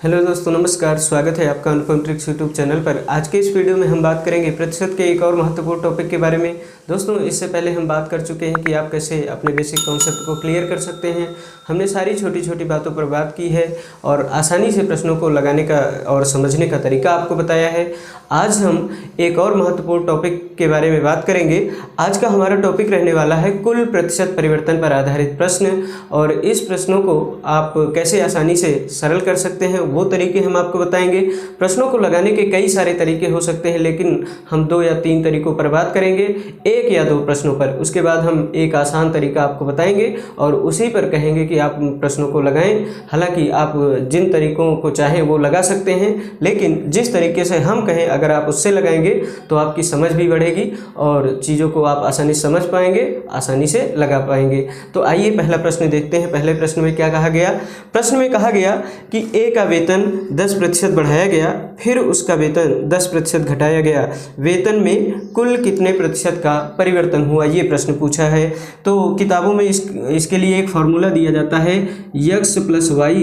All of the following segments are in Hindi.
हेलो दोस्तों, नमस्कार। स्वागत है आपका अनुपम ट्रिक्स यूट्यूब चैनल पर। आज के इस वीडियो में हम बात करेंगे प्रतिशत के एक और महत्वपूर्ण टॉपिक के बारे में। दोस्तों, इससे पहले हम बात कर चुके हैं कि आप कैसे अपने बेसिक कॉन्सेप्ट को क्लियर कर सकते हैं। हमने सारी छोटी छोटी बातों पर बात की है और आसानी से प्रश्नों को लगाने का और समझने का तरीका आपको बताया है। आज हम एक और महत्वपूर्ण टॉपिक के बारे में बात करेंगे। आज का हमारा टॉपिक रहने वाला है कुल प्रतिशत परिवर्तन पर आधारित प्रश्न, और इस प्रश्नों को आप कैसे आसानी से सरल कर सकते हैं वो तरीके हम आपको बताएंगे। प्रश्नों को लगाने के कई सारे तरीके हो सकते हैं, लेकिन हम 2 या 3 तरीकों पर बात करेंगे, 1 या 2 प्रश्नों पर। उसके बाद हम एक आसान तरीका आपको बताएंगे और उसी पर कहेंगे कि आप प्रश्नों को लगाएं। हालांकि आप जिन तरीकों को चाहें वो लगा सकते हैं, लेकिन जिस तरीके से हम कहें अगर आप उससे लगाएंगे तो आपकी समझ भी बढ़ेगी और चीज़ों को आप आसानी से समझ पाएंगे, आसानी से लगा पाएंगे। तो आइए पहला प्रश्न देखते हैं। पहले प्रश्न में क्या कहा गया? प्रश्न में कहा गया कि ए का वेतन 10% बढ़ाया गया, फिर उसका वेतन 10% घटाया गया। वेतन में कुल कितने प्रतिशत का परिवर्तन हुआ, ये प्रश्न पूछा है। तो किताबों में इसके लिए एक फार्मूला दिया जाता है, x + y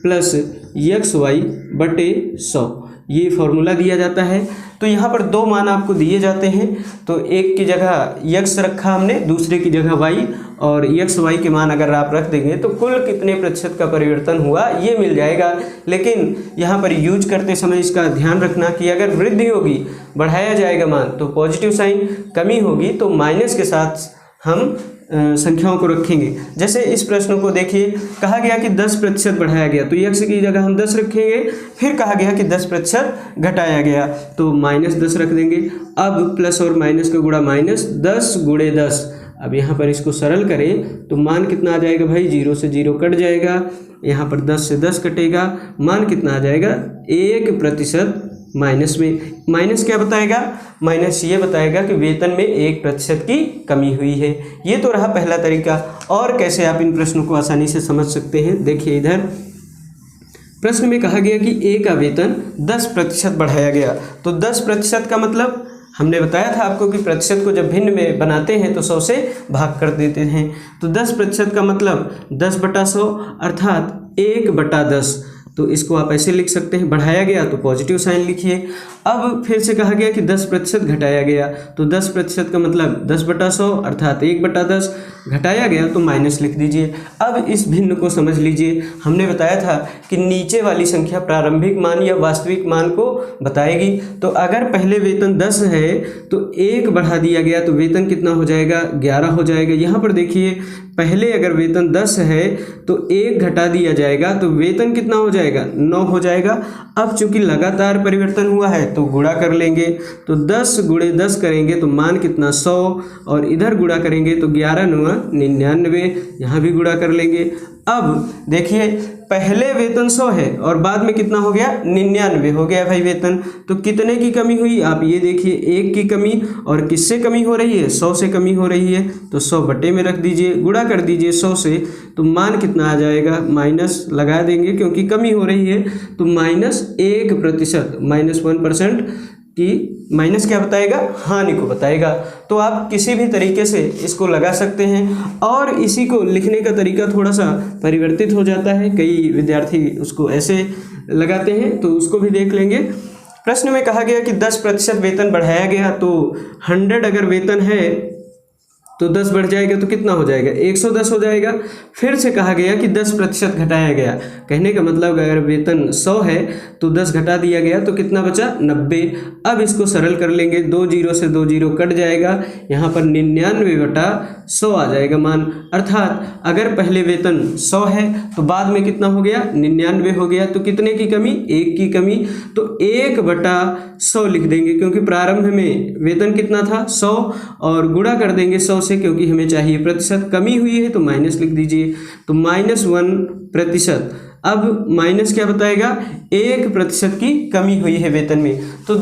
+ xy बटे 100। ये फार्मूला दिया जाता है। तो यहाँ पर 2 मान आपको दिए जाते हैं। तो एक की जगह x रखा हमने, दूसरे की जगह y, और x y के मान अगर आप रख देंगे तो कुल कितने प्रतिशत का परिवर्तन हुआ ये मिल जाएगा। लेकिन यहाँ पर यूज करते समय इसका ध्यान रखना कि अगर वृद्धि होगी, बढ़ाया जाएगा मान, तो पॉजिटिव साइन, कमी होगी तो माइनस के साथ हम संख्याओं को रखेंगे। जैसे इस प्रश्न को देखिए, कहा गया कि 10% बढ़ाया गया, तो x की जगह हम 10 रखेंगे। फिर कहा गया कि 10% घटाया गया, तो -10 रख देंगे। अब प्लस और माइनस का गुणा माइनस, 10 × 10। अब यहाँ पर इसको सरल करें तो मान कितना आ जाएगा भाई? 0 से 0 कट जाएगा, यहाँ पर 10 से 10 कटेगा, मान कितना आ जाएगा? 1% माइनस में। माइनस क्या बताएगा? माइनस ये बताएगा कि वेतन में 1% की कमी हुई है। ये तो रहा पहला तरीका। और कैसे आप इन प्रश्नों को आसानी से समझ सकते हैं, देखिए इधर प्रश्न में कहा गया कि ए का वेतन 10% बढ़ाया गया। तो 10% का मतलब हमने बताया था आपको कि प्रतिशत को जब भिन्न में बनाते हैं तो 100 से भाग कर देते हैं। तो 10% का मतलब 10/100 अर्थात 1/10। तो इसको आप ऐसे लिख सकते हैं। बढ़ाया गया तो पॉजिटिव साइन लिखिए। अब फिर से कहा गया कि 10% घटाया गया, तो 10% का मतलब 10/100 अर्थात 1/10। घटाया गया तो माइनस लिख दीजिए। अब इस भिन्न को समझ लीजिए। हमने बताया था कि नीचे वाली संख्या प्रारंभिक मान या वास्तविक मान को बताएगी। तो अगर पहले वेतन 10 है तो 1 बढ़ा दिया गया तो वेतन कितना हो जाएगा? 11 हो जाएगा। यहाँ पर देखिए, पहले अगर वेतन 10 है तो 1 घटा दिया जाएगा तो वेतन कितना हो जाएगा? 9 हो जाएगा। अब चूंकि लगातार परिवर्तन हुआ है तो गुणा कर लेंगे, तो 10 × 10 करेंगे तो मान कितना? 100, और इधर गुणा करेंगे तो 11 × 9 99, यहाँ भी गुणा कर लेंगे। अब देखिए, पहले वेतन 100 है और बाद में कितना हो गया? 99 हो गया भाई वेतन। तो कितने की कमी हुई? आप ये देखिए, 1 की कमी। और किससे कमी हो रही है? 100 से कमी हो रही है। तो 100 बटे में रख दीजिए, गुणा कर दीजिए 100 से, तो मान कितना आ जाएगा? माइनस लगा देंगे क्योंकि कमी हो रही है, तो -1%, -1% कि माइनस क्या बताएगा? हानि को बताएगा। तो आप किसी भी तरीके से इसको लगा सकते हैं। और इसी को लिखने का तरीका थोड़ा सा परिवर्तित हो जाता है, कई विद्यार्थी उसको ऐसे लगाते हैं, तो उसको भी देख लेंगे। प्रश्न में कहा गया कि 10% वेतन बढ़ाया गया, तो 100 अगर वेतन है तो 10 बढ़ जाएगा तो कितना हो जाएगा? 110 हो जाएगा। फिर से कहा गया कि 10% घटाया गया। कहने का मतलब अगर वेतन 100 है तो 10 घटा दिया गया तो कितना बचा? 90। अब इसको सरल कर लेंगे, 2 0 से 2 0 कट जाएगा, यहाँ पर 99/100 आ जाएगा मान। अर्थात अगर पहले वेतन 100 है तो बाद में कितना हो गया? 99 हो गया। तो कितने की कमी? 1 की कमी। तो 1/100 लिख देंगे क्योंकि प्रारंभ में वेतन कितना था? 100, और गुणा कर देंगे 100 से क्योंकि हमें चाहिए प्रतिशत। कमी हुई है तो माइनस लिख दीजिए, तो -1%। अब माइनस क्या बताएगा? 1% की कमी हुई है वेतन में। तो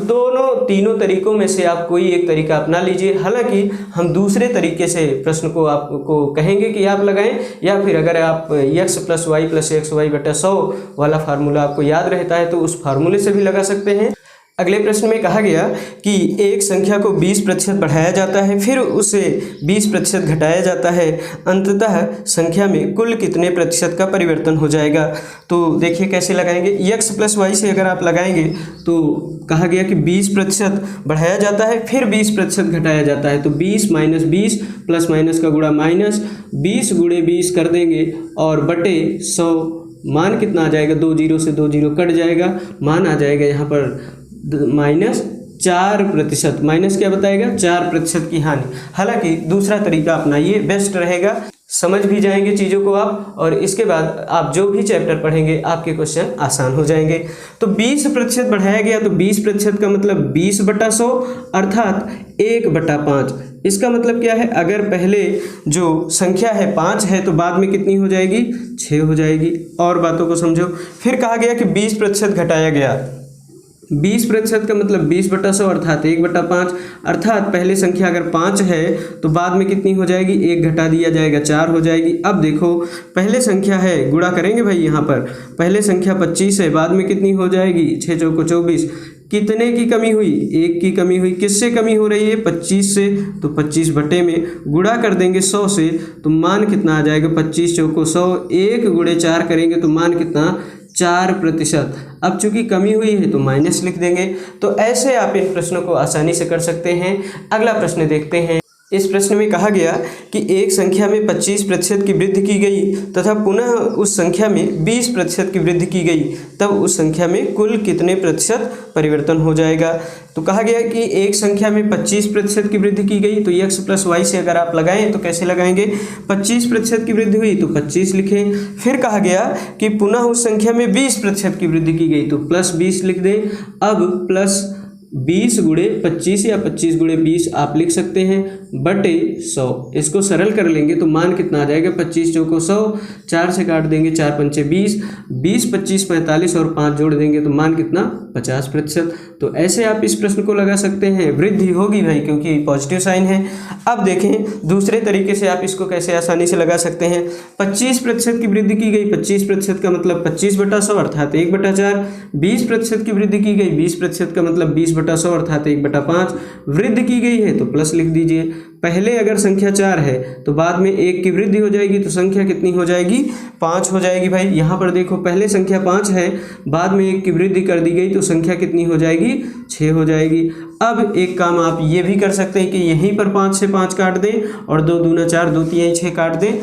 तीनों तरीकों में से आप कोई एक तरीका अपना लीजिए। हालांकि हम दूसरे तरीके से प्रश्न को आपको कहेंगे कि आप लगाएं, या फिर अगर आप x + y + xy बटा 100 वाला फार्मूला आपको याद रहता है तो उस फार्मूले से भी लगा सकते हैं। अगले प्रश्न में कहा गया कि एक संख्या को 20% बढ़ाया जाता है, फिर उसे 20% घटाया जाता है, अंततः संख्या में कुल कितने प्रतिशत का परिवर्तन हो जाएगा। तो देखिए कैसे लगाएंगे, x + y से अगर आप लगाएंगे तो कहा गया कि 20% बढ़ाया जाता है, फिर 20% घटाया जाता है, तो 20 - 20 प्लस माइनस का गुणा माइनस 20 × 20 कर देंगे और बटे 100, मान कितना आ जाएगा, 2 0 से 2 0 कट जाएगा, मान आ जाएगा यहाँ पर -4%। माइनस क्या बताएगा, 4% की हानि। हालांकि दूसरा तरीका अपनाइए, बेस्ट रहेगा, समझ भी जाएंगे चीज़ों को आप, और इसके बाद आप जो भी चैप्टर पढ़ेंगे आपके क्वेश्चन आसान हो जाएंगे। तो 20% बढ़ाया गया, तो 20% का मतलब 20/100 अर्थात 1/5। इसका मतलब क्या है, अगर पहले जो संख्या है 5 है तो बाद में कितनी हो जाएगी, 6 हो जाएगी। और बातों को समझो। फिर कहा गया कि 20% घटाया गया, 20% का मतलब 20/100 अर्थात 1/5, अर्थात पहले संख्या अगर 5 है तो बाद में कितनी हो जाएगी, 1 घटा दिया जाएगा, 4 हो जाएगी। अब देखो पहले संख्या है, गुणा करेंगे भाई, यहाँ पर पहले संख्या 25 है, बाद में कितनी हो जाएगी, 6 चौको 24, कितने की कमी हुई, 1 की कमी हुई। किससे कमी हो रही है, 25 से, तो 25 बटे में गुणा कर देंगे 100 से, तो मान कितना आ जाएगा, 25 चौको 100, 1 × 4 करेंगे तो मान कितना, 4%। अब चूंकि कमी हुई है तो माइनस लिख देंगे। तो ऐसे आप इन प्रश्नों को आसानी से कर सकते हैं। अगला प्रश्न देखते हैं। इस प्रश्न में कहा गया कि एक संख्या में 25% की वृद्धि की गई तथा पुनः उस संख्या में 20% की वृद्धि की गई, तब उस संख्या में कुल कितने प्रतिशत परिवर्तन हो जाएगा। तो कहा गया कि एक संख्या में 25% की वृद्धि की गई, तो x + y से अगर आप लगाएं तो कैसे लगाएंगे, 25% की वृद्धि हुई तो 25 लिखें। फिर कहा गया कि पुनः उस संख्या में 20% की वृद्धि की गई, तो +20 लिख दें। अब +20 × 25 या 25 × 20 आप लिख सकते हैं, बटे 100। इसको सरल कर लेंगे तो मान कितना आ जाएगा, 25 चौको 100, 4 से काट देंगे, 4 पंचे 20, 20 25 45 और 5 जोड़ देंगे तो मान कितना, 50%। तो ऐसे आप इस प्रश्न को लगा सकते हैं। वृद्धि होगी भाई क्योंकि पॉजिटिव साइन है। अब देखें दूसरे तरीके से आप इसको कैसे आसानी से लगा सकते हैं। 25% की वृद्धि की गई, 25% का मतलब 25/100 अर्थात 1/4। 20% की वृद्धि की गई, 20% का मतलब 20/100 अर्थात 1/5। वृद्धि की गई है तो प्लस लिख दीजिए। पहले अगर संख्या 4 है तो बाद में 1 की वृद्धि हो जाएगी, तो संख्या कितनी हो जाएगी, 5 हो जाएगी। भाई यहाँ पर देखो पहले संख्या 5 है, बाद में 1 की वृद्धि कर दी गई तो संख्या कितनी हो जाएगी, 6 हो जाएगी। अब एक काम आप ये भी कर सकते हैं कि यहीं पर 5 से 5 काट दें और 2 दूना 4, 2 तिहाई 6 काट दें,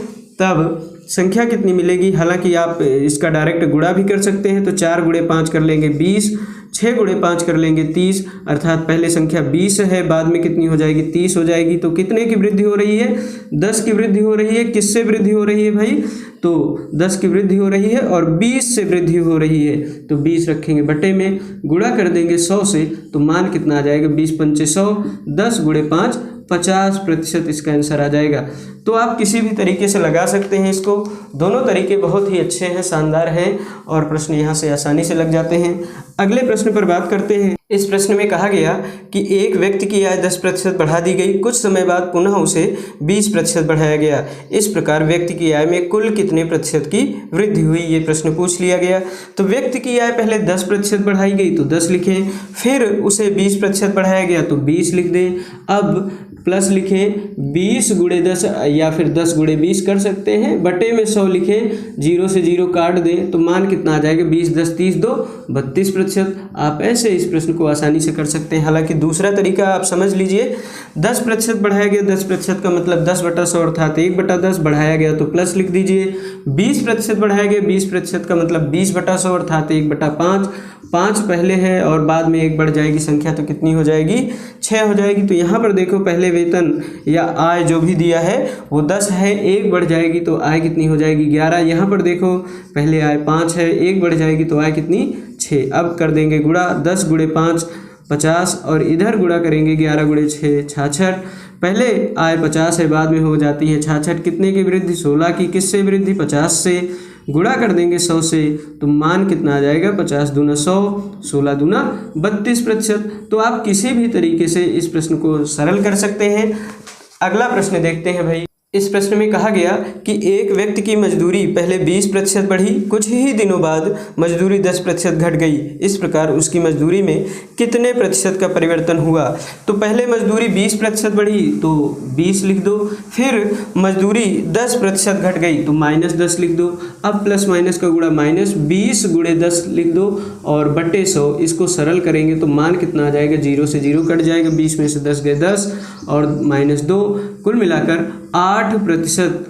तब संख्या कितनी मिलेगी। हालांकि आप इसका डायरेक्ट गुणा भी कर सकते हैं, तो 4 × 5 कर लेंगे 20, 6 × 5 कर लेंगे 30, अर्थात पहले संख्या 20 है, बाद में कितनी हो जाएगी, 30 हो जाएगी। तो कितने की वृद्धि हो रही है, 10 की वृद्धि हो रही है। किससे वृद्धि हो रही है भाई, तो 10 की वृद्धि हो रही है और 20 से वृद्धि हो रही है, तो 20 रखेंगे बटे में, गुणा कर देंगे 100 से, तो मान कितना आ जाएगा, 20 पंचे 100, 10 × 5 50% इसका आंसर आ जाएगा। तो आप किसी भी तरीके से लगा सकते हैं इसको। दोनों तरीके बहुत ही अच्छे हैं, शानदार हैं और प्रश्न यहाँ से आसानी से लग जाते हैं। अगले प्रश्न पर बात करते हैं। इस प्रश्न में कहा गया कि एक व्यक्ति की आय 10% बढ़ा दी गई, कुछ समय बाद पुनः उसे 20% बढ़ाया गया। इस प्रकार व्यक्ति की आय में कुल कितने प्रतिशत की वृद्धि हुई, ये प्रश्न पूछ लिया गया। तो व्यक्ति की आय पहले 10% बढ़ाई गई तो 10 लिखें, फिर उसे 20% बढ़ाया गया तो 20 लिख दें। अब प्लस लिखें, 20 × 10 या फिर 10 × 20 कर सकते हैं, बटे में 100 लिखें, 0 से 0 काट दें तो मान कितना आ जाएगा, 20 10 30 2 32%। आप ऐसे इस प्रश्न को आसानी से कर सकते हैं। हालांकि दूसरा तरीका आप समझ लीजिए, 10% बढ़ाया गया, 10% का मतलब 10/100 अर्थात 1/10 बढ़ाया गया तो प्लस लिख दीजिए। 20% बढ़ाया गया, 20% का मतलब 20/100 अर्थात 1/5। 5 पहले है और बाद में 1 बढ़ जाएगी संख्या, तो कितनी हो जाएगी, 6 हो जाएगी। तो यहाँ पर देखो पहले वेतन या आय जो भी दिया है वो 10 है, 1 बढ़ जाएगी तो आय कितनी हो जाएगी, 11। यहाँ पर देखो पहले आय 5 है, 1 बढ़ जाएगी तो आय कितनी, 6। अब कर देंगे गुणा, 10 × 5 50 और इधर गुणा करेंगे 11 × 6 66। पहले आय 50 है, बाद में हो जाती है 66। कितने की वृद्धि, 16 की। किससे वृद्धि, 50 से। गुणा कर देंगे 100 से तो मान कितना आ जाएगा, 50 दूना 100, 16 दूना 32%। तो आप किसी भी तरीके से इस प्रश्न को सरल कर सकते हैं। अगला प्रश्न देखते हैं भाई। इस प्रश्न में कहा गया कि एक व्यक्ति की मजदूरी पहले 20% बढ़ी, कुछ ही दिनों बाद मजदूरी 10% घट गई। इस प्रकार उसकी मजदूरी में कितने प्रतिशत का परिवर्तन हुआ। तो पहले मजदूरी 20% बढ़ी तो 20 लिख दो, फिर मजदूरी 10% घट गई तो -10 लिख दो। अब प्लस माइनस का गुणा -20 × 10 लिख दो और बटे 100। इसको सरल करेंगे तो मान कितना आ जाएगा, 0 से 0 कट जाएगा, 20 में से 10 गए 10 और -2, कुल मिलाकर 8%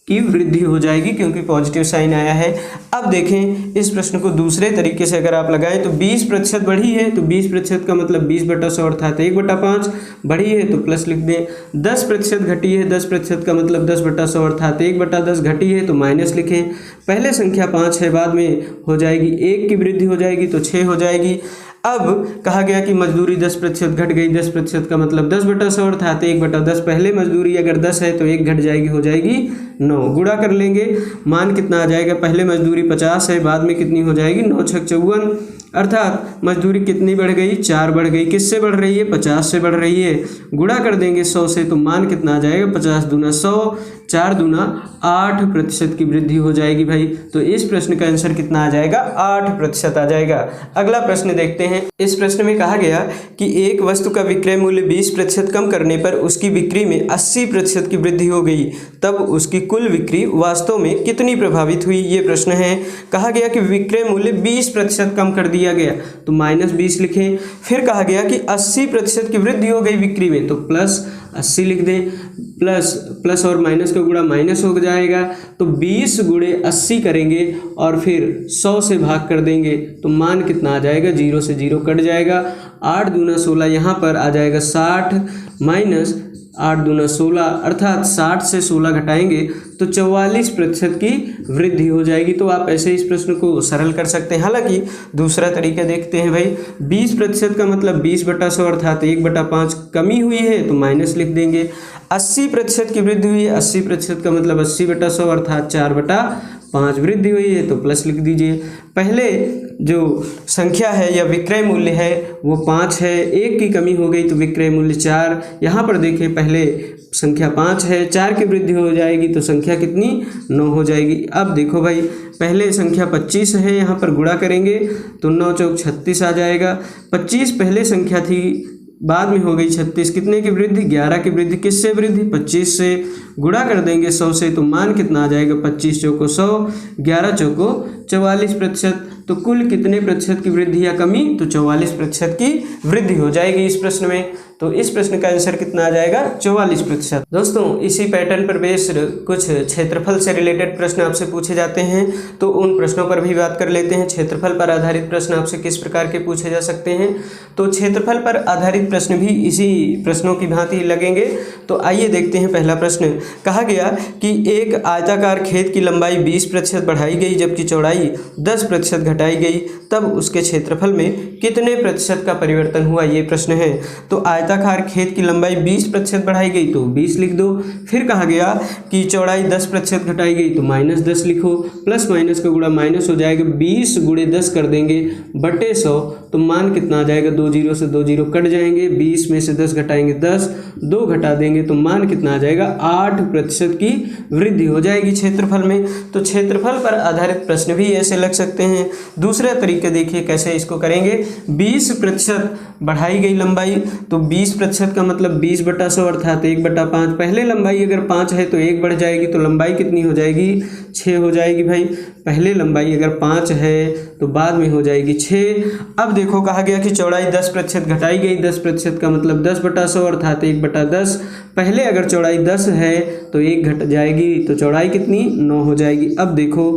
की वृद्धि हो जाएगी क्योंकि पॉजिटिव साइन आया है। अब देखें इस प्रश्न को दूसरे तरीके से अगर आप लगाएं तो 20% बढ़ी है तो 20% का मतलब 20/100 अर्थात 1/5 बढ़ी है तो प्लस लिख दें। 10% घटी है, 10% का मतलब 10/100 अर्थात 1/10 घटी है तो माइनस लिखें। पहले संख्या 5 है, बाद में हो जाएगी 1 की वृद्धि हो जाएगी तो 6 हो जाएगी। अब कहा गया कि मजदूरी 10% घट गई, 10% का मतलब 10/100 अर्थात 1/10। पहले मजदूरी अगर 10 है तो 1 घट जाएगी, हो जाएगी 9। गुणा कर लेंगे, मान कितना आ जाएगा, पहले मजदूरी 50 है, बाद में कितनी हो जाएगी, 9 × 6 = 54 अर्थात मजदूरी कितनी बढ़ गई, 4 बढ़ गई। किससे बढ़ रही है, 50 से बढ़ रही है। गुणा कर देंगे 100 से तो मान कितना आ जाएगा, 50 दूना 100, 4 दूना 8% की वृद्धि हो जाएगी भाई। तो इस प्रश्न का आंसर कितना आ जाएगा, 8% आ जाएगा। अगला प्रश्न देखते हैं। इस प्रश्न में कहा गया कि एक वस्तु का विक्रय मूल्य 20% कम करने पर उसकी बिक्री में 80% की वृद्धि हो गई, तब उसकी कुल बिक्री वास्तव में कितनी प्रभावित हुई, ये प्रश्न है। कहा गया कि विक्रय मूल्य 20% कम कर दिया गया तो -20 लिखें। फिर कहा गया कि 80% की वृद्धि हो गई बिक्री में तो प्लस 80 लिख दें। प्लस और माइनस का गुणा माइनस हो जाएगा तो 20 × 80 करेंगे और फिर 100 से भाग कर देंगे तो मान कितना आ जाएगा, 0 से 0 कट जाएगा। 8 दूना 16, यहाँ पर आ जाएगा 60 माइनस 8 दूना 16 अर्थात 60 से 16 घटाएंगे तो 44% की वृद्धि हो जाएगी। तो आप ऐसे इस प्रश्न को सरल कर सकते हैं। हालांकि दूसरा तरीका देखते हैं भाई, 20% का मतलब 20/100 अर्थात 1/5 कमी हुई है तो माइनस लिख देंगे। 80% की वृद्धि हुई है, 80% का मतलब 80/100 अर्थात 4/5 वृद्धि हुई है तो प्लस लिख दीजिए। पहले जो संख्या है या विक्रय मूल्य है वो 5 है, 1 की कमी हो गई तो विक्रय मूल्य 4। यहाँ पर देखें पहले संख्या 5 है, 4 की वृद्धि हो जाएगी तो संख्या कितनी, 9 हो जाएगी। अब देखो भाई, पहले संख्या 25 है, यहाँ पर गुणा करेंगे तो 9 × 4 = 36 आ जाएगा। 25 पहले संख्या थी, बाद में हो गई 36, कितने की वृद्धि, 11 की वृद्धि। किससे वृद्धि, 25 से। गुणा कर देंगे 100 से तो मान कितना आ जाएगा, 25 चौको 100, 11 चौको 44%। तो कुल कितने प्रतिशत की वृद्धि या कमी, तो 44% की वृद्धि हो जाएगी इस प्रश्न में। तो इस प्रश्न का आंसर कितना आ जाएगा, 44%। दोस्तों इसी पैटर्न पर बेस्ड कुछ क्षेत्रफल से रिलेटेड प्रश्न आपसे पूछे जाते हैं तो उन प्रश्नों पर भी बात कर लेते हैं। क्षेत्रफल पर आधारित प्रश्न आपसे किस प्रकार के पूछे जा सकते हैं, तो क्षेत्रफल पर आधारित प्रश्न भी इसी प्रश्नों की भांति लगेंगे। तो आइए देखते हैं पहला प्रश्न। कहा गया कि एक आयताकार खेत की लंबाई 20% बढ़ाई गई जबकि चौड़ाई 10% घटाई गई, तब उसके क्षेत्रफल में कितने प्रतिशत का परिवर्तन हुआ, ये प्रश्न है। तो आयताकार खेत की लंबाई 20% बढ़ाई गई तो 20 लिख दो। फिर कहा गया कि चौड़ाई 10% घटाई गई तो -10 लिखो। प्लस माइनस का गुणा माइनस हो जाएगा, 20 × 10 कर देंगे बटे 100 तो मान कितना आ जाएगा, 2 0 से 2 0 कट जाएंगे। 20 में से 10 घटाएंगे 10, 2 घटा देंगे तो मान कितना आ जाएगा, 8% की वृद्धि हो जाएगी क्षेत्रफल में। तो क्षेत्रफल पर आधारित प्रश्न भी ऐसे लग सकते हैं। दूसरा तरीका देखिए कैसे इसको करेंगे। 20% बढ़ाई गई लंबाई तो 20% का मतलब 20/100 अर्थात 1/5। पहले लंबाई अगर 5 है तो 1 बढ़ जाएगी तो लंबाई कितनी हो जाएगी, 6 हो जाएगी भाई। पहले लंबाई अगर 5 है तो बाद में हो जाएगी 6। अब देखो कहा गया कि चौड़ाई 10% घटाई गई, 10% का मतलब 10/100 अर्थात 1/10। पहले अगर चौड़ाई 10 है तो 1 घट जाएगी तो चौड़ाई कितनी, 9 हो जाएगी। अब देखो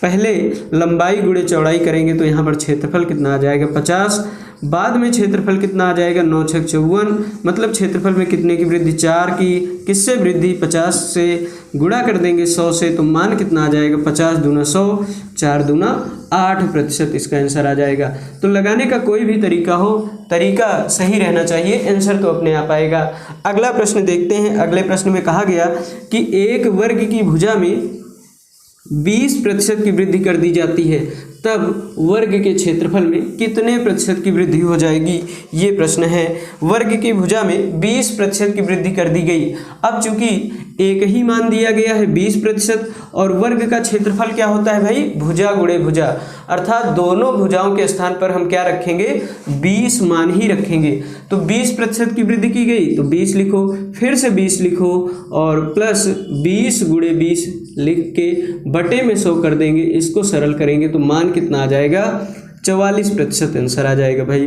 पहले लंबाई गुणे चौड़ाई करेंगे तो यहाँ पर क्षेत्रफल कितना आ जाएगा, 50। बाद में क्षेत्रफल कितना आ जाएगा, 9 × 6 = 54। मतलब क्षेत्रफल में कितने की वृद्धि, 4 की। किससे वृद्धि, 50 से। गुणा कर देंगे 100 से तो मान कितना आ जाएगा, 50 दूना 100, 4 दूना 8% इसका आंसर आ जाएगा। तो लगाने का कोई भी तरीका हो, तरीका सही रहना चाहिए, आंसर तो अपने आप आएगा। अगला प्रश्न देखते हैं। अगले प्रश्न में कहा गया कि एक वर्ग की भुजा में 20% की वृद्धि कर दी जाती है, तब वर्ग के क्षेत्रफल में कितने प्रतिशत की वृद्धि हो जाएगी, ये प्रश्न है। वर्ग की भुजा में 20% की वृद्धि कर दी गई। अब चूंकि एक ही मान दिया गया है 20% और वर्ग का क्षेत्रफल क्या होता है भाई, भुजा गुणे भुजा, अर्थात दोनों भुजाओं के स्थान पर हम क्या रखेंगे, 20 मान ही रखेंगे। तो 20% की वृद्धि की गई तो 20 लिखो, फिर से 20 लिखो और प्लस 20 गुणे 20 लिख के बटे में 100 कर देंगे। इसको सरल करेंगे तो मान कितना आ जाएगा, 44% आंसर आ जाएगा भाई।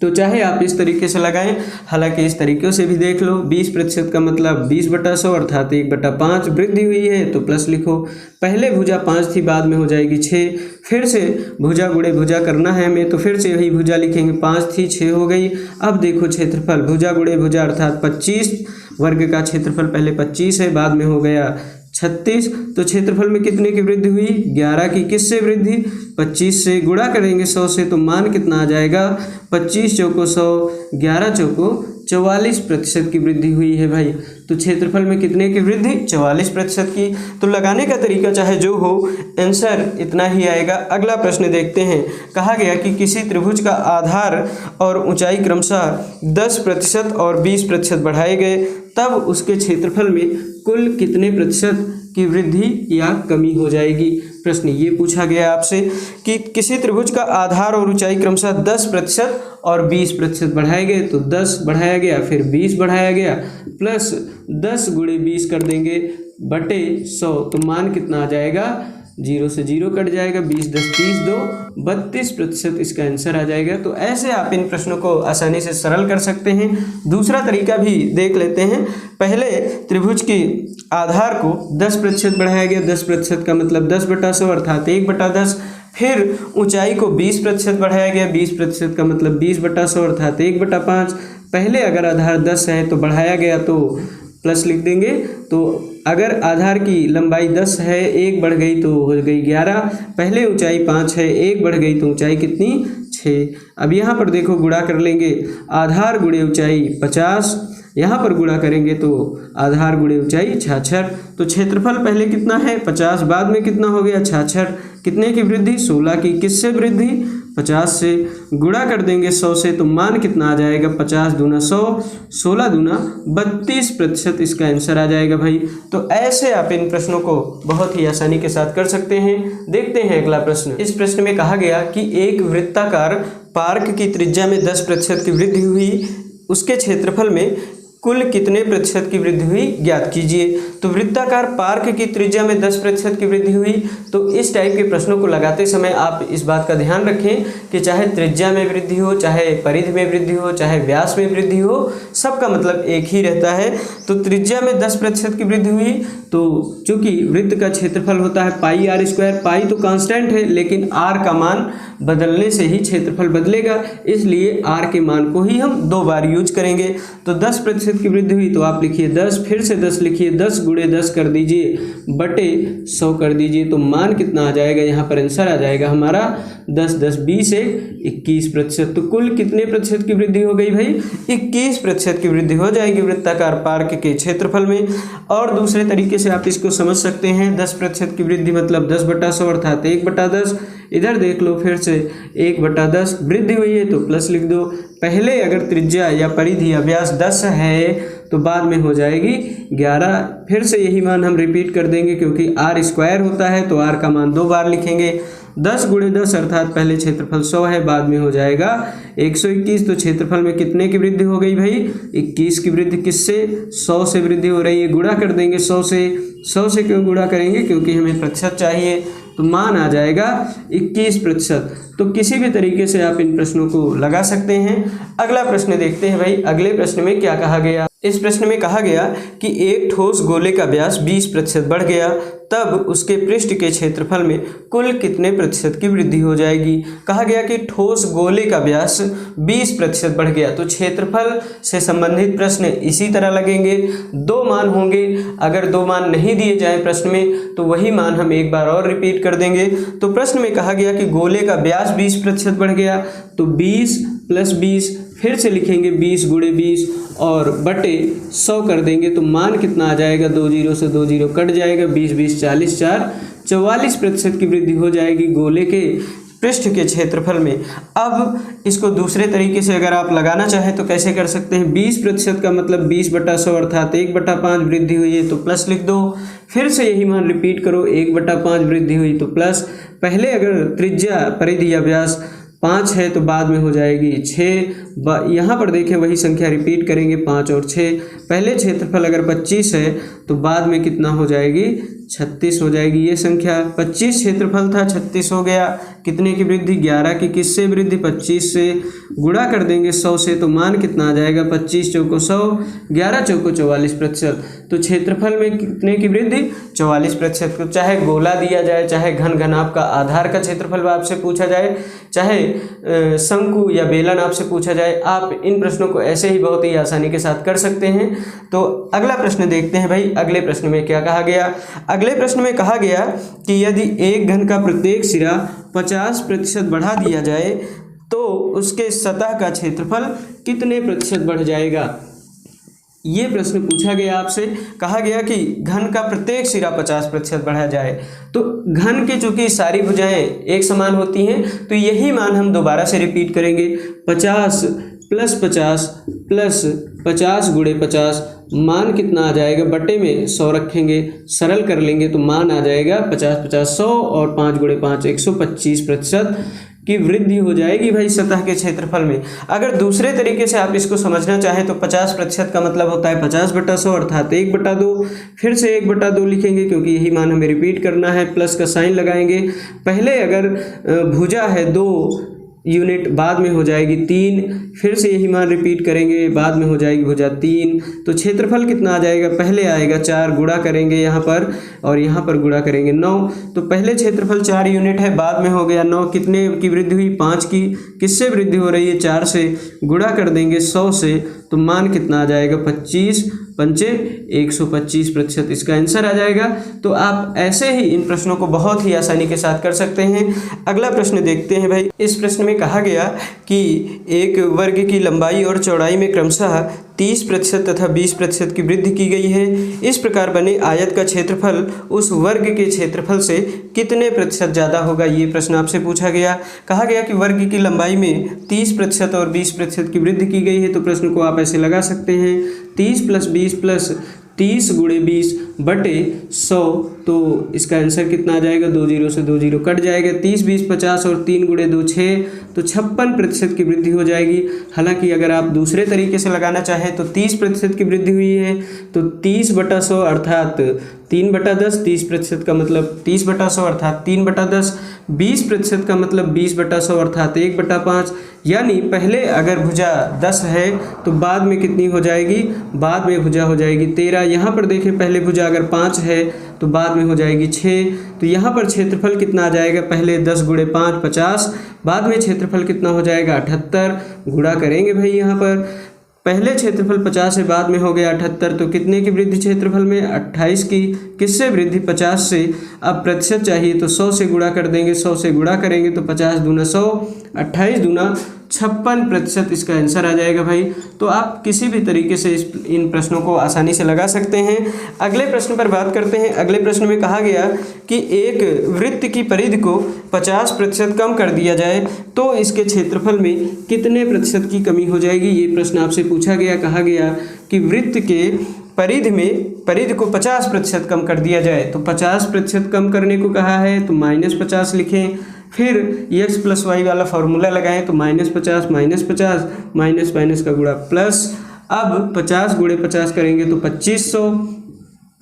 तो चाहे आप इस तरीके से लगाएं, हालांकि इस तरीक़ों से भी देख लो। 20% का मतलब 20/100 अर्थात 1/5 वृद्धि हुई है तो प्लस लिखो। पहले भुजा 5 थी, बाद में हो जाएगी 6। फिर से भुजा गुणे भुजा करना है हमें, तो फिर से वही भुजा लिखेंगे, 5 थी 6 हो गई। अब देखो क्षेत्रफल, भुजा गुणे भुजा अर्थात 25, वर्ग का क्षेत्रफल पहले 25 है, बाद में हो गया 36। तो क्षेत्रफल में कितने की वृद्धि हुई, 11 की। किससे वृद्धि, 25 से। गुणा करेंगे 100 से तो मान कितना आ जाएगा, 25 चौको 100, 11 चौको 44% की वृद्धि हुई है भाई। तो क्षेत्रफल में कितने की वृद्धि, 44% की। तो लगाने का तरीका चाहे जो हो, आंसर इतना ही आएगा। अगला प्रश्न देखते हैं। कहा गया कि किसी त्रिभुज का आधार और ऊंचाई क्रमशः 10% और 20% बढ़ाए गए, तब उसके क्षेत्रफल में कुल कितने प्रतिशत की वृद्धि या कमी हो जाएगी। प्रश्न ये पूछा गया आपसे कि किसी त्रिभुज का आधार और ऊंचाई क्रमशः 10% और 20% बढ़ाए गए, तो 10 बढ़ाया गया, फिर 20 बढ़ाया गया, प्लस 10 गुणे 20 कर देंगे बटे 100। तो मान कितना आ जाएगा, 0 से 0 कट जाएगा, 20 10 30 2 32% इसका आंसर आ जाएगा। तो ऐसे आप इन प्रश्नों को आसानी से सरल कर सकते हैं। दूसरा तरीका भी देख लेते हैं। पहले त्रिभुज के आधार को 10% बढ़ाया गया, 10% का मतलब 10/100 अर्थात 1/10। फिर ऊंचाई को 20% बढ़ाया गया, 20% का मतलब 20/100 अर्थात 1/5। पहले अगर आधार 10 है तो बढ़ाया गया तो प्लस लिख देंगे। तो अगर आधार की लंबाई 10 है, 1 बढ़ गई तो हो गई 11। पहले ऊंचाई 5 है, 1 बढ़ गई तो ऊंचाई कितनी, 6। अब यहाँ पर देखो गुणा कर लेंगे, आधार गुणे ऊंचाई 50, यहाँ पर गुणा करेंगे तो आधार गुणे ऊंचाई 66। तो क्षेत्रफल पहले कितना है 50, बाद में कितना हो गया 66। कितने की वृद्धि, 16 की। किससे वृद्धि, 50 से। गुणा कर देंगे 100 से तो मान कितना आ जाएगा, 50 दूना 100, 16 दूना 32% इसका आंसर आ जाएगा भाई। तो ऐसे आप इन प्रश्नों को बहुत ही आसानी के साथ कर सकते हैं। देखते हैं अगला प्रश्न। इस प्रश्न में कहा गया कि एक वृत्ताकार पार्क की त्रिज्या में 10% की वृद्धि हुई, उसके क्षेत्रफल में कुल कितने प्रतिशत की वृद्धि हुई ज्ञात कीजिए। तो वृत्ताकार पार्क की त्रिज्या में 10% की वृद्धि हुई। तो इस टाइप के प्रश्नों को लगाते समय आप इस बात का ध्यान रखें कि चाहे त्रिज्या में वृद्धि हो, चाहे परिधि में वृद्धि हो, चाहे व्यास में वृद्धि हो, सबका मतलब एक ही रहता है। तो त्रिज्या में 10% की वृद्धि हुई, तो चूंकि वृत्त का क्षेत्रफल होता है पाई आर स्क्वायर, पाई तो कांस्टेंट है लेकिन आर का मान बदलने से ही क्षेत्रफल बदलेगा, इसलिए आर के मान को ही हम 2 बार यूज करेंगे। तो 10% की वृद्धि हुई तो आप लिखिए 10, फिर से 10 लिखिए, 10 गुणे 10 कर दीजिए बटे 100 कर दीजिए। तो मान कितना आ जाएगा, यहाँ पर आंसर आ जाएगा हमारा 10 10 20 21%। तो कुल कितने प्रतिशत की वृद्धि हो गई भाई, 21% की वृद्धि हो जाएगी वृत्ताकार पार्क के क्षेत्रफल में। और दूसरे तरीके से आप इसको समझ सकते हैं, 10% की वृद्धि मतलब 10/100 अर्थात 1/10। इधर देख लो, फिर से 1/10 वृद्धि हुई है तो प्लस लिख दो। पहले अगर त्रिज्या या परिधि या व्यास 10 है तो बाद में हो जाएगी 11। फिर से यही मान हम रिपीट कर देंगे क्योंकि आर स्क्वायर होता है तो आर का मान 2 बार लिखेंगे। 10 गुणे 10 अर्थात पहले क्षेत्रफल 100 है, बाद में हो जाएगा 121। तो क्षेत्रफल में कितने की वृद्धि हो गई भाई, 21 की वृद्धि। किससे, 100 से वृद्धि हो रही है। गुणा कर देंगे 100 से। 100 से क्यों गुणा करेंगे, क्योंकि हमें प्रतिशत चाहिए, तो मान आ जाएगा 21%। तो किसी भी तरीके से आप इन प्रश्नों को लगा सकते हैं। अगला प्रश्न देखते हैं भाई, अगले प्रश्न में क्या कहा गया। इस प्रश्न में कहा गया कि एक ठोस गोले का व्यास 20% बढ़ गया, तब उसके पृष्ठ के क्षेत्रफल में कुल कितने प्रतिशत की वृद्धि हो जाएगी। कहा गया कि ठोस गोले का व्यास 20% बढ़ गया, तो क्षेत्रफल से संबंधित प्रश्न इसी तरह लगेंगे। 2 मान होंगे, अगर 2 मान नहीं दिए जाए प्रश्न में तो वही मान हम एक बार और रिपीट कर देंगे। तो प्रश्न में कहा गया कि गोले का व्यास 20% बढ़ गया, तो 20 + 20, फिर से लिखेंगे 20 गुणे 20 और बटे 100 कर देंगे। तो मान कितना आ जाएगा, 2 0 से 2 0 कट जाएगा, 20 20 40 4 44% की वृद्धि हो जाएगी गोले के पृष्ठ के क्षेत्रफल में। अब इसको दूसरे तरीके से अगर आप लगाना चाहें तो कैसे कर सकते हैं, 20% का मतलब 20/100 अर्थात 1/5 वृद्धि हुई है तो प्लस लिख दो। फिर से यही मान रिपीट करो, 1/5 वृद्धि हुई तो प्लस। पहले अगर त्रिज्या परिधि या व्यास 5 है तो बाद में हो जाएगी 6। यहाँ पर देखें वही संख्या रिपीट करेंगे, 5 और 6। पहले क्षेत्रफल अगर 25 है तो बाद में कितना हो जाएगी, 36 हो जाएगी। ये संख्या 25 क्षेत्रफल था, 36 हो गया। कितने की वृद्धि, 11 की। किससे वृद्धि, 25 से। गुणा कर देंगे 100 से तो मान कितना आ जाएगा, 25 चौको 100, 11 चौको 44%। तो क्षेत्रफल में कितने की वृद्धि, 44%। तो चाहे गोला दिया जाए, चाहे घन आपका आधार का क्षेत्रफल आपसे पूछा जाए, चाहे शंकु या बेलन आपसे पूछा जाए, आप इन प्रश्नों को ऐसे ही बहुत ही आसानी के साथ कर सकते हैं। तो अगला प्रश्न देखते हैं भाई, अगले प्रश्न में क्या कहा गया। अगले प्रश्न में कहा गया कि यदि एक घन का प्रत्येक सिरा 50% बढ़ा दिया जाए तो उसके सतह का क्षेत्रफल कितने प्रतिशत बढ़ जाएगा। ये प्रश्न पूछा गया आपसे। कहा गया कि घन का प्रत्येक सिरा 50% बढ़ा जाए। तो घन की चूंकि सारी भुजाएं एक समान होती हैं तो यही मान हम दोबारा से रिपीट करेंगे, 50 + 50 + 50 × 50 मान कितना आ जाएगा, बटे में 100 रखेंगे, सरल कर लेंगे तो मान आ जाएगा 50 50 100 और 5 × 5 125% की वृद्धि हो जाएगी भाई सतह के क्षेत्रफल में। अगर दूसरे तरीके से आप इसको समझना चाहें तो 50% का मतलब होता है 50/100 अर्थात 1/2। फिर से 1/2 लिखेंगे क्योंकि यही मान हमें रिपीट करना है, प्लस का साइन लगाएंगे। पहले अगर भुजा है 2 यूनिट, बाद में हो जाएगी 3। फिर से यही मान रिपीट करेंगे, बाद में हो जाएगी भुजा 3। तो क्षेत्रफल कितना आ जाएगा, पहले आएगा 4, गुणा करेंगे यहाँ पर और यहाँ पर गुणा करेंगे 9। तो पहले क्षेत्रफल 4 यूनिट है, बाद में हो गया 9। कितने की वृद्धि हुई, 5 की। किससे वृद्धि हो रही है, 4 से। गुणा कर देंगे 100 से तो मान कितना आ जाएगा, 25 पंचे 125%। इसका आंसर आ जाएगा। तो आप ऐसे ही इन प्रश्नों को बहुत ही आसानी के साथ कर सकते हैं। अगला प्रश्न देखते हैं भाई। इस प्रश्न में कहा गया कि एक वर्ग की लंबाई और चौड़ाई में क्रमशः 30% तथा 20% की वृद्धि की गई है। इस प्रकार बने आयत का क्षेत्रफल उस वर्ग के क्षेत्रफल से कितने प्रतिशत ज़्यादा होगा, ये प्रश्न आपसे पूछा गया। कहा गया कि वर्ग की लंबाई में 30% और 20% की वृद्धि की गई है। तो प्रश्न को आप ऐसे लगा सकते हैं, 30 + 20 + 30 × 20 बटे 100। तो इसका आंसर कितना आ जाएगा, 2 0 से 2 0 कट जाएगा। 30 20 50 और 3 × 2 6 तो 56% की वृद्धि हो जाएगी। हालांकि अगर आप दूसरे तरीके से लगाना चाहें तो 30% की वृद्धि हुई है तो 30/100 अर्थात 3/10। 30% का मतलब 30/100 अर्थात 3/10। 20% का मतलब 20/100 अर्थात 1/5। यानी पहले अगर भुजा 10 है तो बाद में कितनी हो जाएगी, बाद में भुजा हो जाएगी 13। यहाँ पर देखें पहले भुजा अगर 5 है तो बाद में हो जाएगी 6। तो यहाँ पर क्षेत्रफल कितना आ जाएगा, पहले 10 × 5 50, बाद में क्षेत्रफल कितना हो जाएगा 78। गुणा करेंगे भाई, यहाँ पर पहले क्षेत्रफल 50 है, बाद में हो गया 78। तो कितने की वृद्धि क्षेत्रफल में, 28 की। किससे वृद्धि, 50 से। अब प्रतिशत चाहिए तो 100 से गुणा कर देंगे, 100 से गुणा करेंगे तो 50 दूना 100, 28 दूना 56%। इसका आंसर आ जाएगा भाई। तो आप किसी भी तरीके से इन प्रश्नों को आसानी से लगा सकते हैं। अगले प्रश्न पर बात करते हैं। अगले प्रश्न में कहा गया कि एक वृत्त की परिधि को 50% कम कर दिया जाए तो इसके क्षेत्रफल में कितने प्रतिशत की कमी हो जाएगी, ये प्रश्न आपसे पूछा गया। कहा गया कि वृत्त के परिधि को 50% कम कर दिया जाए तो 50% कम करने को कहा है तो -50 लिखें। फिर x + y वाला फॉर्मूला लगाएं तो -50 -50 माइनस का गुणा प्लस। अब 50 × 50 करेंगे तो 2500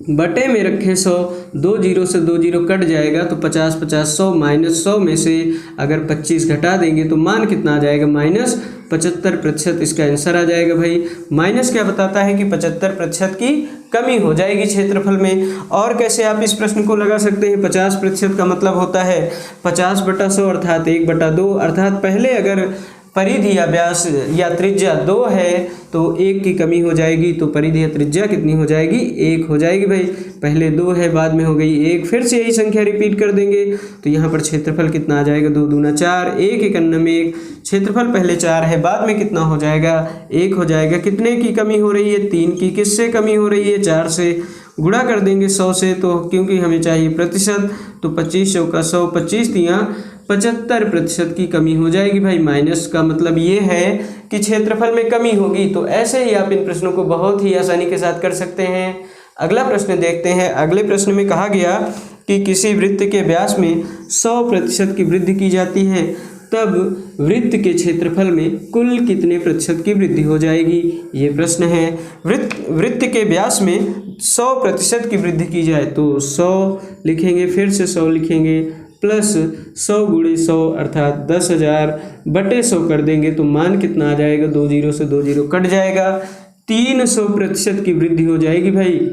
बटे में रखें 100, 2 0 से 2 0 कट जाएगा तो 50 50 100 -100 में से अगर 25 घटा देंगे तो मान कितना आ जाएगा, -75%। इसका आंसर आ जाएगा भाई। माइनस क्या बताता है कि 75% की कमी हो जाएगी क्षेत्रफल में। और कैसे आप इस प्रश्न को लगा सकते हैं, 50% का मतलब होता है 50/100 अर्थात 1/2। अर्थात पहले अगर परिधि या व्यास या त्रिज्या 2 है तो 1 की कमी हो जाएगी, तो परिधि या त्रिज्या कितनी हो जाएगी, 1 हो जाएगी भाई। पहले 2 है, बाद में हो गई 1। फिर से यही संख्या रिपीट कर देंगे तो यहाँ पर क्षेत्रफल कितना आ जाएगा, 2 दूना 4, 1 1 में 1। क्षेत्रफल पहले 4 है, बाद में कितना हो जाएगा, 1 हो जाएगा। कितने की कमी हो रही है, 3 की। किससे कमी हो रही है, 4 से। गुणा कर देंगे 100 से, तो क्योंकि हमें चाहिए प्रतिशत, तो 25 का 100, 25 तियाँ 75% की कमी हो जाएगी भाई। माइनस का मतलब ये है कि क्षेत्रफल में कमी होगी। तो ऐसे ही आप इन प्रश्नों को बहुत ही आसानी के साथ कर सकते हैं। अगला प्रश्न देखते हैं। अगले प्रश्न में कहा गया कि किसी वृत्त के व्यास में 100% की वृद्धि की जाती है, तब वृत्त के क्षेत्रफल में कुल कितने प्रतिशत की वृद्धि हो जाएगी, ये प्रश्न है। वृत्त के व्यास में 100% की वृद्धि की जाए तो 100 लिखेंगे, फिर से 100 लिखेंगे, प्लस 100 गुणे 100 अर्थात 10,000 बटे 100 कर देंगे तो मान कितना आ जाएगा, 2 जीरो से 2 जीरो कट जाएगा, 300% की वृद्धि हो जाएगी भाई।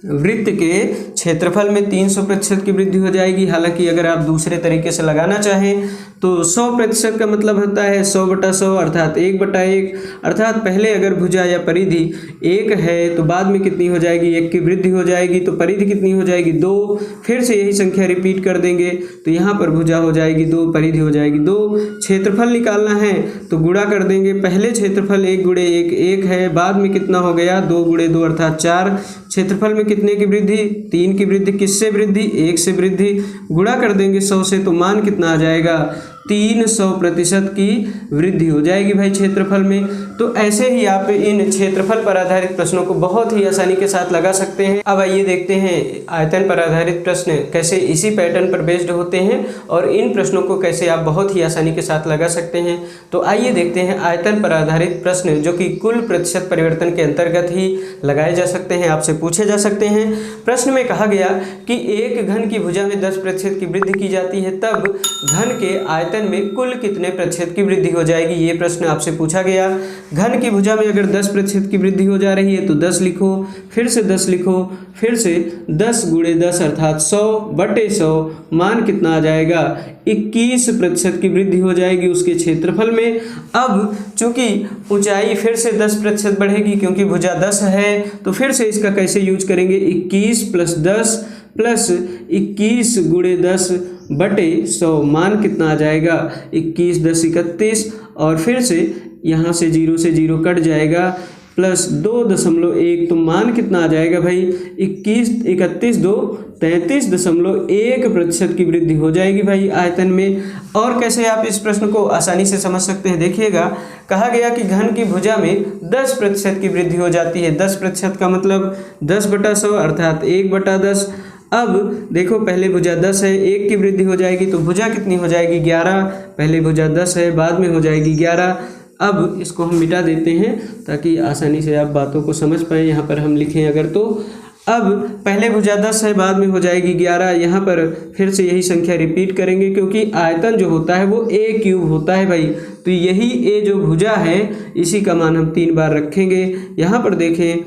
वृत्त के क्षेत्रफल में 300% की वृद्धि हो जाएगी। हालांकि अगर आप दूसरे तरीके से लगाना चाहें तो 100% का मतलब होता है 100/100 अर्थात 1/1, अर्थात पहले अगर भुजा या परिधि 1 है तो बाद में कितनी हो जाएगी, 1 की वृद्धि हो जाएगी, तो परिधि कितनी हो जाएगी, 2। फिर से यही संख्या रिपीट कर देंगे तो यहाँ पर भुजा हो जाएगी 2, परिधि हो जाएगी 2। क्षेत्रफल निकालना है तो गुणा कर देंगे। पहले क्षेत्रफल 1 गुणे 1 1 है, बाद में कितना हो गया, 2 गुणे 2 अर्थात 4। क्षेत्रफल में कितने की वृद्धि, 3 की वृद्धि। किससे वृद्धि, 1 से वृद्धि। गुणा कर देंगे 100 से तो मान कितना आ जाएगा, 300% की वृद्धि हो जाएगी भाई क्षेत्रफल में। तो ऐसे ही आप इन क्षेत्रफल पर आधारित प्रश्नों को बहुत ही आसानी के साथ लगा सकते हैं। अब आइए देखते हैं आयतन पर आधारित प्रश्न कैसे इसी पैटर्न पर बेस्ड होते हैं और इन प्रश्नों को कैसे आप बहुत ही आसानी के साथ लगा सकते हैं। तो आइए देखते हैं आयतन पर आधारित प्रश्न जो कि कुल प्रतिशत परिवर्तन के अंतर्गत ही लगाए जा सकते हैं, आपसे पूछे जा सकते हैं। प्रश्न में कहा गया कि एक घन की भुजा में 10% की वृद्धि की जाती है, तब घन के आयतन में कुल कितने प्रतिशत की वृद्धि हो जाएगी, ये प्रश्न आपसे पूछा गया। घन की भुजा में अगर 10% की वृद्धि हो जा रही है तो 10 लिखो, फिर से 10 लिखो, फिर से 10 गुणे 10 अर्थात 100/100 मान कितना आ जाएगा, 21% की वृद्धि हो जाएगी उसके क्षेत्रफल में। अब चूंकि ऊंचाई फिर से 10% बढ़ेगी क्योंकि भुजा 10 है, तो फिर से इसका कैसे यूज करेंगे, 21 + 10 प्लस 21 गुणे 10/100 मान कितना आ जाएगा, 21 10 31, और फिर से यहाँ से 0 से 0 कट जाएगा, प्लस 2.1 तो मान कितना आ जाएगा भाई, 21 31 2 33.1% की वृद्धि हो जाएगी भाई आयतन में। और कैसे आप इस प्रश्न को आसानी से समझ सकते हैं, देखिएगा कहा गया कि घन की भुजा में 10% की वृद्धि हो जाती है। 10% का मतलब 10/100 अर्थात 1/10। अब देखो पहले भुजा 10 है, 1 की वृद्धि हो जाएगी तो भुजा कितनी हो जाएगी, 11। पहले भुजा 10 है, बाद में हो जाएगी 11। अब इसको हम मिटा देते हैं ताकि आसानी से आप बातों को समझ पाएँ। यहाँ पर हम लिखें अगर तो अब पहले भुजा 10 है, बाद में हो जाएगी 11। यहाँ पर फिर से यही संख्या रिपीट करेंगे क्योंकि आयतन जो होता है वो a³ होता है भाई। तो यही a जो भुजा है इसी का मान हम 3 बार रखेंगे। यहाँ पर देखें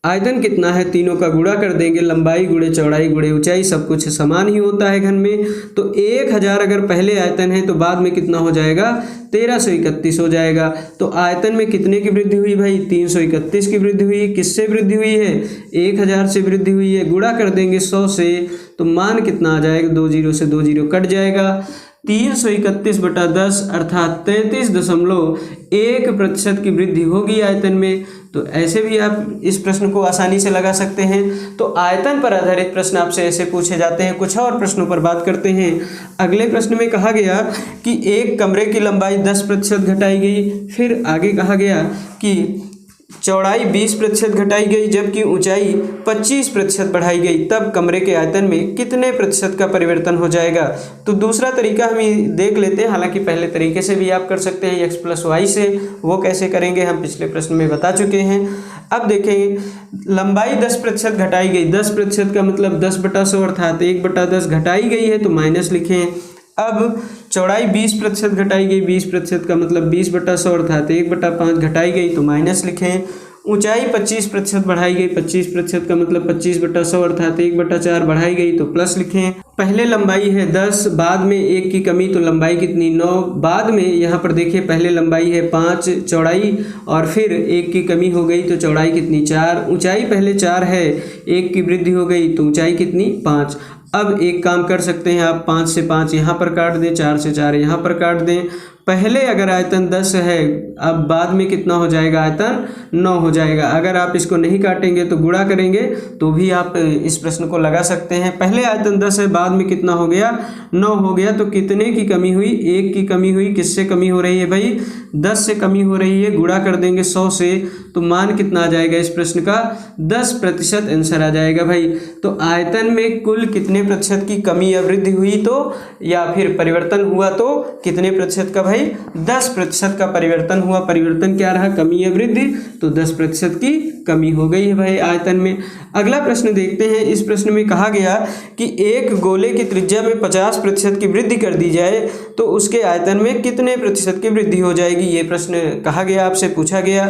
आयतन कितना है, तीनों का गुणा कर देंगे, लंबाई गुणे चौड़ाई गुणे ऊंचाई सब कुछ समान ही होता है घन में। तो 1000 अगर पहले आयतन है तो बाद में कितना हो जाएगा, 1331 हो जाएगा। तो आयतन में कितने की वृद्धि हुई भाई, 331 की वृद्धि हुई। किससे वृद्धि हुई है, 1000 से वृद्धि हुई है। गुणा कर देंगे 100 से तो मान कितना आ जाएगा, 2 जीरो से 2 जीरो कट जाएगा, 331/10 अर्थात 33.1% की वृद्धि होगी आयतन में। तो ऐसे भी आप इस प्रश्न को आसानी से लगा सकते हैं। तो आयतन पर आधारित प्रश्न आपसे ऐसे पूछे जाते हैं। कुछ और प्रश्नों पर बात करते हैं। अगले प्रश्न में कहा गया कि एक कमरे की लंबाई 10% घटाई गई। फिर आगे कहा गया कि चौड़ाई 20% घटाई गई जबकि ऊंचाई 25% बढ़ाई गई, तब कमरे के आयतन में कितने प्रतिशत का परिवर्तन हो जाएगा। तो दूसरा तरीका हम देख लेते हैं। हालांकि पहले तरीके से भी आप कर सकते हैं x + y से, वो कैसे करेंगे हम पिछले प्रश्न में बता चुके हैं। अब देखें लंबाई 10% घटाई गई, 10% का मतलब 10/100 अर्थात 1/10 घटाई गई है तो माइनस लिखें। अब चौड़ाई 20% घटाई गई, 20% का मतलब 20/100 अर्थात 1/5 घटाई गई तो माइनस लिखें। ऊंचाई 25% बढ़ाई गई, 25% का मतलब 25/100 अर्थात 1/4 बढ़ाई गई तो प्लस लिखें। पहले लंबाई है 10, बाद में 1 की कमी तो लंबाई कितनी 9, बाद में यहाँ पर देखिए पहले लंबाई है 5 चौड़ाई और फिर 1 की कमी हो गई तो चौड़ाई कितनी 4। ऊंचाई पहले 4 है, 1 की वृद्धि हो गई तो ऊंचाई कितनी 5। अब एक काम कर सकते हैं आप, 5 से 5 यहाँ पर काट दें, 4 से 4 यहाँ पर काट दें, पहले अगर आयतन 10 है, अब बाद में कितना हो जाएगा, आयतन 9 हो जाएगा। अगर आप इसको नहीं काटेंगे तो गुणा करेंगे तो भी आप इस प्रश्न को लगा सकते हैं। पहले आयतन 10 है, बाद में कितना हो गया, 9 हो गया। तो कितने की कमी हुई, 1 की कमी हुई। किससे कमी हो रही है भाई, 10 से कमी हो रही है। गुणा कर देंगे 100 से तो मान कितना आ जाएगा इस प्रश्न का, 10% आंसर आ जाएगा भाई। तो आयतन में कुल कितने प्रतिशत की कमी या वृद्धि हुई, तो या फिर परिवर्तन हुआ, तो कितने प्रतिशत का भाई, 10% का परिवर्तन हुआ। परिवर्तन क्या रहा, कमी या वृद्धि, तो 10% की कमी हो गई है भाई आयतन में। अगला प्रश्न देखते हैं। इस प्रश्न में कहा गया कि एक गोले की त्रिज्या में 50% की वृद्धि कर दी जाए तो उसके आयतन में कितने प्रतिशत की वृद्धि हो जाएगी। ये प्रश्न कहा गया, आपसे पूछा गया।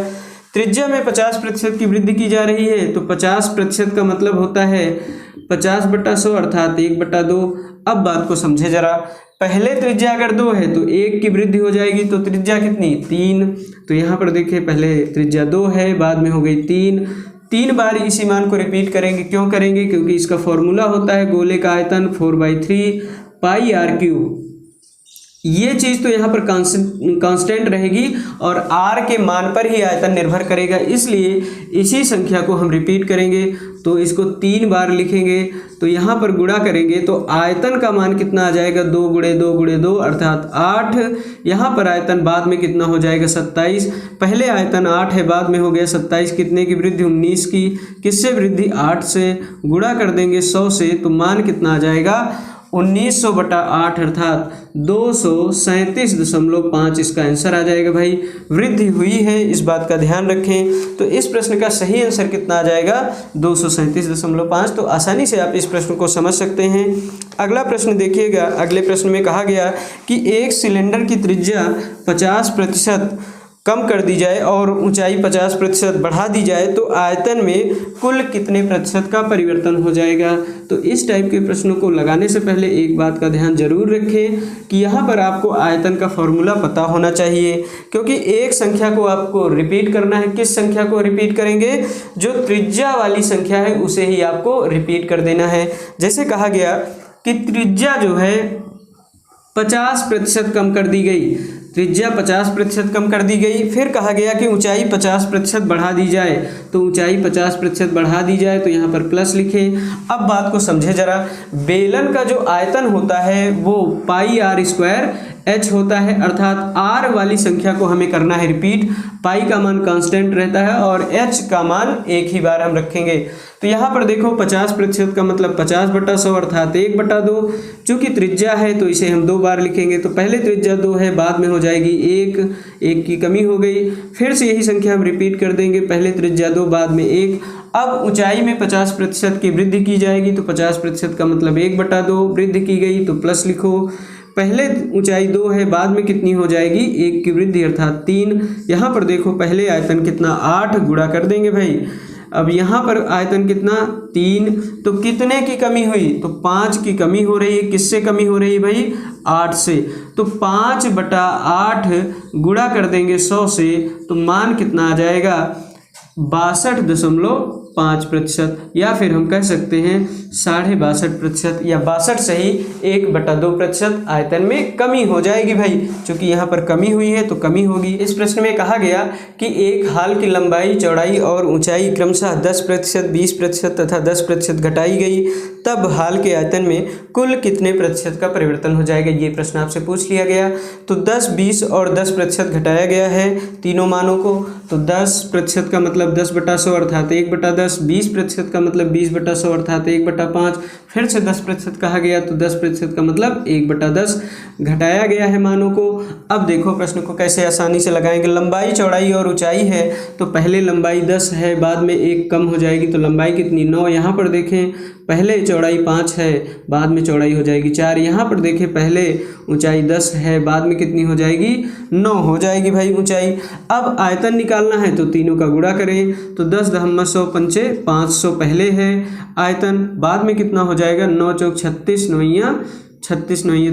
त्रिज्या में 50% की वृद्धि की जा रही है तो 50% का मतलब होता है 50/100 अर्थात 1/2। अब बात को समझे जरा। पहले त्रिज्या अगर 2 है तो 1 की वृद्धि हो जाएगी, तो त्रिज्या कितनी, 3। तो यहाँ पर देखिए पहले त्रिज्या 2 है, बाद में हो गई 3 बार इसी मान को रिपीट करेंगे। क्यों करेंगे, क्योंकि इसका फॉर्मूला होता है गोले का आयतन 4/3 πr³। ये चीज़ तो यहाँ पर कांस्टेंट रहेगी और r के मान पर ही आयतन निर्भर करेगा, इसलिए इसी संख्या को हम रिपीट करेंगे। तो इसको 3 बार लिखेंगे, तो यहाँ पर गुणा करेंगे तो आयतन का मान कितना आ जाएगा, 2 × 2 × 2 अर्थात 8। यहाँ पर आयतन बाद में कितना हो जाएगा, 27। पहले आयतन 8 है, बाद में हो गया 27। कितने की वृद्धि, 19 की। किससे वृद्धि, 8 से। गुणा कर देंगे 100 से तो मान कितना आ जाएगा, 1900/8 अर्थात 237.5 इसका आंसर आ जाएगा भाई। वृद्धि हुई है, इस बात का ध्यान रखें। तो इस प्रश्न का सही आंसर कितना आ जाएगा, 237.5। तो आसानी से आप इस प्रश्न को समझ सकते हैं। अगला प्रश्न देखिएगा। अगले प्रश्न में कहा गया कि एक सिलेंडर की त्रिज्या 50% कम कर दी जाए और ऊंचाई 50% बढ़ा दी जाए तो आयतन में कुल कितने प्रतिशत का परिवर्तन हो जाएगा। तो इस टाइप के प्रश्नों को लगाने से पहले एक बात का ध्यान जरूर रखें कि यहाँ पर आपको आयतन का फॉर्मूला पता होना चाहिए, क्योंकि एक संख्या को आपको रिपीट करना है। किस संख्या को रिपीट करेंगे, जो त्रिज्या वाली संख्या है उसे ही आपको रिपीट कर देना है। जैसे कहा गया कि त्रिज्या जो है 50% कम कर दी गई, त्रिज्या 50% कम कर दी गई। फिर कहा गया कि ऊंचाई 50% बढ़ा दी जाए, तो ऊंचाई 50% बढ़ा दी जाए तो यहाँ पर प्लस लिखें। अब बात को समझे जरा। बेलन का जो आयतन होता है वो πr² होता है, अर्थात r वाली संख्या को हमें करना है रिपीट। पाई का मान कांस्टेंट रहता है और h का मान एक ही बार हम रखेंगे। तो यहाँ पर देखो 50% का मतलब 50/100 अर्थात 1/2। चूँकि त्रिज्या है तो इसे हम 2 बार लिखेंगे। तो पहले त्रिज्या 2 है, बाद में हो जाएगी 1 की कमी हो गई। फिर से यही संख्या हम रिपीट कर देंगे, पहले त्रिज्या 2 बाद में 1। अब ऊंचाई में 50% की वृद्धि की जाएगी, तो 50% का मतलब 1/2 वृद्धि की गई तो प्लस लिखो। पहले ऊंचाई 2 है, बाद में कितनी हो जाएगी, 1 की वृद्धि अर्थात 3। यहाँ पर देखो पहले आयतन कितना 8, गुणा कर देंगे भाई। अब यहाँ पर आयतन कितना 3, तो कितने की कमी हुई, तो 5 की कमी हो रही है। किससे कमी हो रही है भाई, 8 से। तो 5/8 गुणा कर देंगे 100 से तो मान कितना आ जाएगा, 62.5%, या फिर हम कह सकते हैं 62.5% या 62 से ही 1/2% आयतन में कमी हो जाएगी भाई। चूंकि यहाँ पर कमी हुई है तो कमी होगी। इस प्रश्न में कहा गया कि एक हाल की लंबाई, चौड़ाई और ऊंचाई क्रमशः 10%, 20% तथा 10% घटाई गई, तब हाल के आयतन में कुल कितने प्रतिशत का परिवर्तन हो जाएगा। ये प्रश्न आपसे पूछ लिया गया। तो 10, 20 और 10% घटाया गया है तीनों मानों को। तो 10% का मतलब 10/100 अर्थात 1/10, 20% का मतलब 20/100 अर्थात 1/5, फिर से 10% कहा गया तो 10% का मतलब 1/10 घटाया गया है मानों को। अब देखो प्रश्न को कैसे आसानी से लगाएंगे। लंबाई, चौड़ाई और ऊंचाई है, तो पहले लंबाई 10 है, बाद में 1 कम हो जाएगी, तो लंबाई कितनी 9। यहाँ पर देखें पहले चौड़ाई 5 है, बाद में चौड़ाई हो जाएगी 4। यहाँ पर देखें पहले ऊंचाई 10 है, बाद में कितनी हो जाएगी 9 हो जाएगी भाई ऊंचाई। अब आयतन निकालना है तो तीनों का गुणा करें, तो 10 पंचे 500 पहले है आयतन, बाद में कितना हो जाएगा 9 चौक 36, 9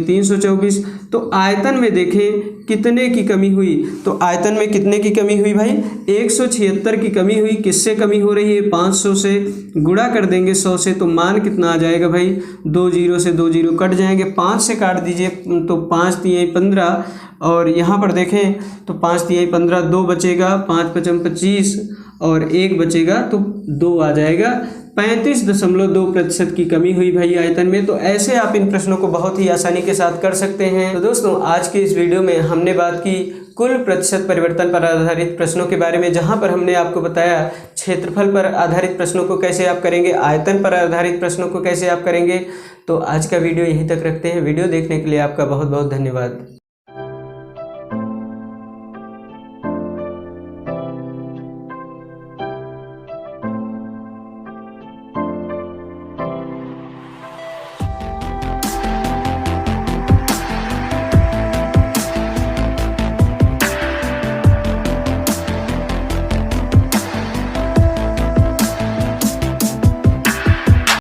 324। तो आयतन में देखें कितने की कमी हुई, तो आयतन में कितने की कमी हुई भाई, 176 की कमी हुई। किससे कमी हो रही है, 500 से। गुणा कर देंगे 100 से तो मान कितना आ जाएगा भाई, 2 0 से 2 0 कट जाएंगे, 5 से काट दीजिए तो 5 × 3 = 15 और यहाँ पर देखें तो 5 तिहाई 15, 2 बचेगा, 5 पचम 25 और 1 बचेगा तो 2 आ जाएगा। 35.2% की कमी हुई भाई आयतन में। तो ऐसे आप इन प्रश्नों को बहुत ही आसानी के साथ कर सकते हैं। तो दोस्तों आज के इस वीडियो में हमने बात की कुल प्रतिशत परिवर्तन पर आधारित प्रश्नों के बारे में, जहां पर हमने आपको बताया क्षेत्रफल पर आधारित प्रश्नों को कैसे आप करेंगे, आयतन पर आधारित प्रश्नों को कैसे आप करेंगे। तो आज का वीडियो यहीं तक रखते हैं। वीडियो देखने के लिए आपका बहुत बहुत धन्यवाद।